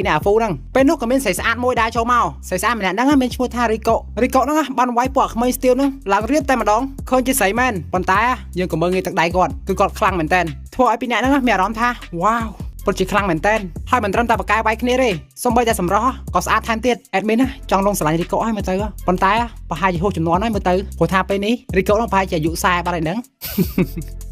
ពីអ្នកអាហ្វូហ្នឹងពេលនោះក៏មានស្រីស្អាតមួយដើរចូលមកស្រីស្អាតម្នាក់ហ្នឹងមានឈ្មោះថារីកូហ្នឹងបានវាយពួកក្មេងស្ទៀវហ្នឹងឡើងរៀបតែម្ដងឃើញជាស្រីមែនប៉ុន្តែយើងក៏មើលងាយទឹកដៃគាត់គឺគាត់ខ្លាំងមែនតើធ្វើឲ្យពីអ្នកហ្នឹងមានអារម្មណ៍ថាវ៉ាវពិតជាខ្លាំងមែនតើហើយមិនត្រឹមតែបកកែវាយគ្នាទេសូម្បីតែសម្រស់ក៏ស្អាតថែមទៀតអេដមីនចង់លងស្រឡាញ់រីកូឲ្យមើលទៅប៉ុន្តែប្រហែលជាហួសចំនួនហើយមើលទៅព្រោះថាពេលនេះរីកូនឹងប្រហែលជាអាយុ40បាត់ហើយហ្នឹង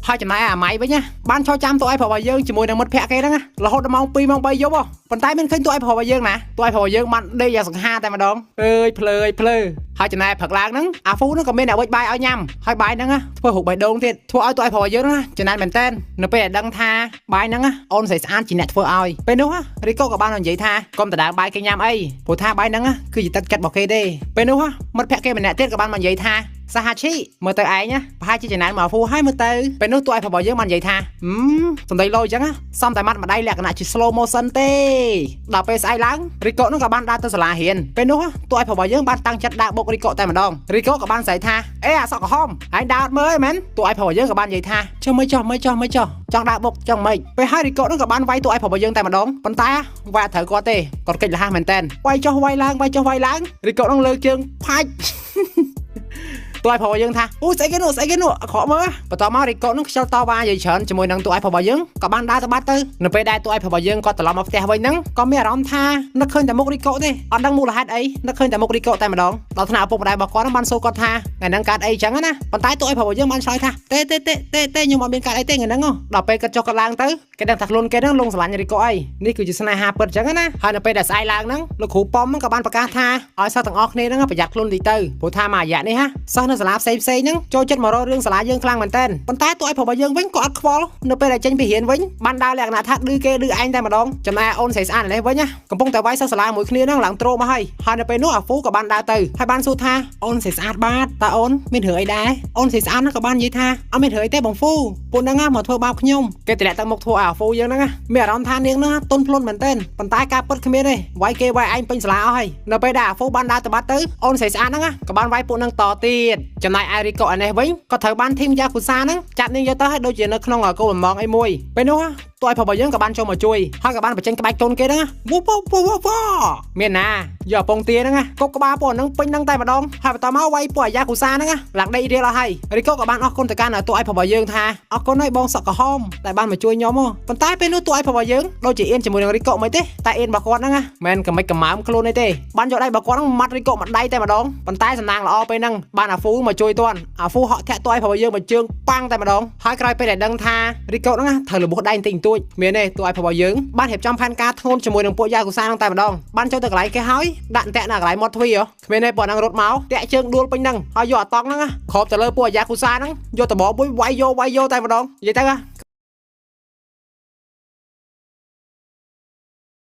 ហើយចំណាយអាម៉ៃវិញណាបានឈរចាំតួឯប្រុសរបស់យើងជាមួយនឹងមិត្តភក្តិគេហ្នឹងរហូតដល់ម៉ោង2ម៉ោង3យប់ប៉ុន្តែមានឃើញតួឯប្រុសរបស់យើងណាតួឯប្រុសរបស់យើងបានដេកយ៉ាងសង្ហាតែម្ដងអើយភ្លើហើយចំណាយផឹកឡើងហ្នឹងអាហ្វូហ្នឹងក៏មានអ្នកវិចបាយឲ្យញ៉ាំហើយបាយហ្នឹងធ្វើរូបបេះដូងទៀតធ្វើឲ្យតួឯប្រុសរបស់យើងណាចំណាយមែនតើនៅពេលដែលដឹងថាបាយហ្នឹងអូនស្រីស្អាតជាអ្នកធ្វើឲ្យពេលនោះរីកូក៏បាននិយាយថាកុំដដែលបាយគេញ៉ាំអីព្រោះថាបាយហ្នឹងគឺជាទឹកចិត្តរបស់គេទេពេលនោះមិត្តភក្តិគេម្នាក់ទៀតក៏បានមកនិយាយថាសាហាឈីមើលទៅឯងប្រហែលជាចំណាយមកអាហ្វូហើយមើលទៅពេលនោះតួឯប្រុសរបស់យើងបាននិយាយថាសំដីលោអញ្ចឹងសំតែម៉ាត់ម្ដាយលក្ខណៈជា slow motion ទេដល់ពេលស្អែកឡើងរីកូនឹងក៏បានដើរទៅសាលារៀនពេលនោះតួឯប្រុសរបស់យើងបានតាំងចិត្តដើរបុករីកូតែម្ដងរីកូក៏បានស្រែកថាអេអាសក់ក្រហមឯងដើរអត់មើលមែនតួឯប្រុសរបស់យើងក៏បាននិយាយថាចុះមើលចុះចង់ដើរបុកចង់ម៉េចពេលហើយរីកូនឹងក៏បានវាយតួឯប្រុសរបស់យើងតែម្ដងប៉ុន្តែវាយត្រូវគាត់ទេគាត់កិច្ចលះមែនតែនវាយចុះវាយឡើងរីកូនឹងលើកជើងផាច់តួឯប្រុសរបស់យើងថាអូស្អីគេនោះអក្រក់មើលបន្តមករីកូនឹងខ្ជិលតវ៉ានិយាយច្រើនជាមួយនឹងតួឯប្រុសរបស់យើងក៏បានដើរទៅបាត់ទៅនៅពេលដែលតួឯប្រុសរបស់យើងគាត់ត្រឡប់មកផ្ទះវិញហ្នឹងក៏មានអារម្មណ៍ថានឹកឃើញតែមុខរីកូទេអត់ដឹងមូលហេតុអីនឹកឃើញតែមុខរីកូតែម្ដងដល់ថ្នាក់ឪពុកម្ដាយរបស់គាត់បានសួរគាត់ថាថ្ងៃហ្នឹងកើតអីចឹងណាប៉ុន្តែតួឯប្រុសរបស់យើងបានឆ្លើយថាទេខ្ញុំអត់មានកើតអីទេថ្ងៃហ្នឹងដល់ពេលគាត់ចុះគាត់ឡើងទៅគេដឹងថាខ្លួនគេហ្នឹងលងស្រឡាញ់រីកូអីនេះគឺជាស្នេហាពិតចឹងណាហើយនៅពេលដែលស្អែកឡើងហ្នឹងលោកគ្រូប៉មហ្នឹងក៏បានប្រកាសថាឲ្យសិស្សទាំងអស់គ្នាហ្នឹងប្រយ័ត្នខ្លួនតិចទៅព្រោះថាមួយរយៈនេះសិស្សនៅសាលាផ្សេងហ្នឹងចូលចិត្តមករករឿងសាលាយើងខ្លាំងមែនតើប៉ុន្តែតួឯប្រុសរបស់យើងវិញក៏អត់ខ្វល់នៅពេលដែលចេញពីរៀនវិញបានដើរលក្ខណៈថាឌឺគេឌឺឯងតែម្ដងចំណែកអូនស្រីស្អាតនេះវិញកំពុងតែវាយសិស្សសាលាមួយគ្នាហ្នឹងឡើងត្រូមកហើយនៅពេលនោះអាហ្វូក៏បានដើរទៅហើយបានសួរថាអូនស្រីស្អាតបាទតើអូនមានរឿងអីដែរអូនស្រីស្អាតហ្នឹងក៏បាននិយាយថាអត់មានរឿងអីទេបងហ្វូពួកហ្នឹងមកធ្វើបាបខ្ញុំគេតម្លាក់ទឹកមុខធ្វើឲ្យអាហ្វូយើងហ្នឹងមានអារម្មណ៍ថានាងហ្នឹងទន់ភ្លន់មែនតើប៉ុន្តែការពិតគ្មានទេវាយគេវាយឯងពេញសាលាអស់ហើយនៅពេលដែលអាហ្វូបានដើរទៅបាត់ទៅអូនស្រីស្អាតហ្នឹងក៏បានវាយពួកហ្នឹងតទៀតចំណែកឯរីកូអានេះវិញក៏ត្រូវបានធីមយ៉ាគូសាហ្នឹងចាប់នាងយកទៅឲ្យដូចជានៅក្នុងគោលបំណងអីមួយពេលនោះតួឯប្រុសរបស់យើងក៏បានចូលមកជួយហើយក៏បានបញ្ចេញក្បាច់កូនគេហ្នឹងវ៉ាមានណាយកពងទាហ្នឹងគប់ក្បាលពួកហ្នឹងពេញហ្នឹងតែម្ដងហើយបន្តមកវាយពួកអាយ៉ាគូសាហ្នឹងឡើងដេករៀលអស់ហើយរីកូក៏បានអរគុណទៅកាន់តួឯប្រុសរបស់យើងថាអរគុណហើយបងសក់ក្រហមដែលបានមកជួយខ្ញុំប៉ុន្តែពេលនោះតួឯប្រុសរបស់យើងដូចជាអៀនជាមួយនឹងរីកូមិនទេតែអៀនរបស់គាត់ហ្នឹងមិនកំមិចកំមើមខ្លួនទេបានយកដៃរបស់គាត់ហ្នឹងម៉ាត់រីកូមួយដៃតែម្ដងប៉ុន្តែសំណាងល្អពេលហ្នឹងបានអាហ្វូមកជួយទាន់អាហ្វូហក់ធាក់តួឯប្រុសរបស់យើងមកជើងប៉ាំងតែម្ដងហើយក្រោយពេលដែលដឹងថារីកូហ្នឹងត្រូវរបួសដៃបន្តិចបន្តួចមានទេតួឯប្រុសរបស់យើងបានរៀបចំផែនការធ្ងន់ជាមួយនឹងពួកយ៉ាគូសាហ្នឹងតែម្ដងបានចូលទៅកន្លែងគេហើយដាក់តាក់នៅកន្លែងមាត់ទ្វារគ្មានទេពួកហ្នឹងរត់មកតាក់ជើងដួលពេញហ្នឹងហើយយកអាតង់ហ្នឹងគ្របទៅលើពួកយ៉ាគូសាហ្នឹងយកតបមួយវាយយកតែម្ដងនិយាយទៅ